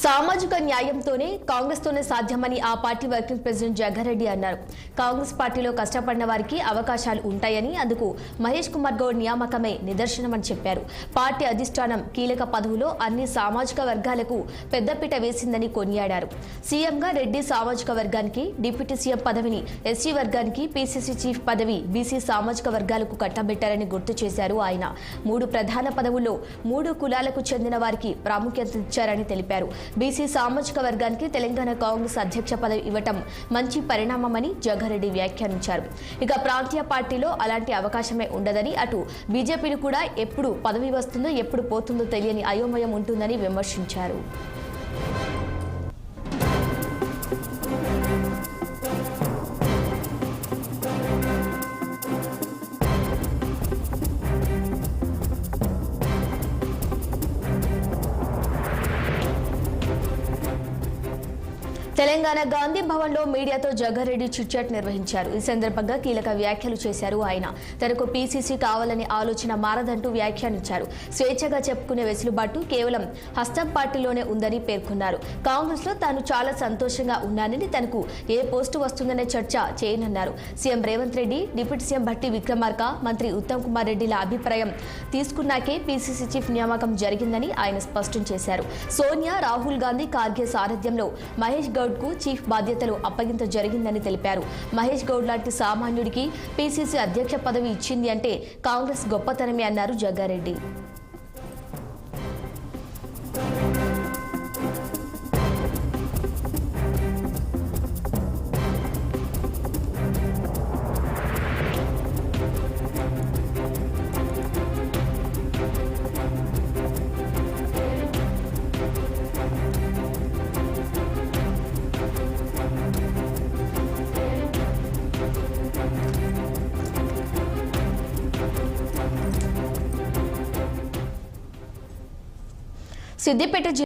సామాజిక న్యాయంతోనే కాంగ్రెస్తోనే సాధ్యమని ఆ పార్టీ వర్కింగ్ ప్రెసిడెంట్ జగ్గారెడ్డి అన్నారు. కాంగ్రెస్ పార్టీలో కష్టపడిన వారికి అవకాశాలు ఉంటాయని, అందుకు మహేష్ కుమార్ గౌడ్ నియామకమే నిదర్శనమని చెప్పారు. పార్టీ అధిష్టానం కీలక పదవులో అన్ని సామాజిక వర్గాలకు పెద్దపీట వేసిందని కొనియాడారు. సీఎంగా రెడ్డి సామాజిక వర్గానికి, డిప్యూటీ సీఎం పదవిని ఎస్సీ వర్గానికి, పీసీసీ చీఫ్ పదవి బీసీ సామాజిక వర్గాలకు కట్టబెట్టారని గుర్తు చేశారు. ఆయన 3 ప్రధాన పదవుల్లో 3 కులాలకు చెందిన వారికి ప్రాముఖ్యత ఇచ్చారని తెలిపారు. బీసీ సామాజిక వర్గానికి తెలంగాణ కాంగ్రెస్ అధ్యక్ష పదవి ఇవ్వటం మంచి పరిణామమని జగ్గారెడ్డి వ్యాఖ్యానించారు. ఇక ప్రాంతీయ పార్టీలో అలాంటి అవకాశమే ఉండదని, అటు బీజేపీని కూడా ఎప్పుడు పదవి వస్తుందో ఎప్పుడు పోతుందో తెలియని అయోమయం ఉంటుందని విమర్శించారు. తెలంగాణ గాంధీ భవన్లో మీడియాతో జగ్గారెడ్డి చిట్చాట్ నిర్వహించారు. ఈ సందర్భంగా కీలక వ్యాఖ్యలు చేశారు. ఆయన తనకు పీసీసీ కావాలనే ఆలోచన మారదంటూ వ్యాఖ్యానించారు. స్వేచ్ఛగా చెప్పుకునే వెసులుబాటు కేవలం హస్తం పార్టీలోనే ఉందని పేర్కొన్నారు. కాంగ్రెస్ లో తాను చాలా సంతోషంగా ఉన్నానని, తనకు ఏ పోస్టు వస్తుందనే చర్చ చేయనన్నారు. CM Revanth Reddy, deputy CM Bhatti Vikramarka, మంత్రి ఉత్తమ్ కుమార్ రెడ్డిల అభిప్రాయం తీసుకున్నాకే పీసీసీ చీఫ్ నియామకం జరిగిందని ఆయన స్పష్టం చేశారు. సోనియా, రాహుల్ గాంధీ, ఖార్గే సారథ్యంలో మహేష్ గౌడ్ కు చీఫ్ బాధ్యతలు అప్పగింత జరిగిందని తెలిపారు. మహేష్ గౌడ్ లాంటి సామాన్యుడికి పీసీసీ అధ్యక్ష పదవి ఇచ్చింది అంటే కాంగ్రెస్ గొప్పతనమే అన్నారు జగ్గారెడ్డి. సిద్దిపేట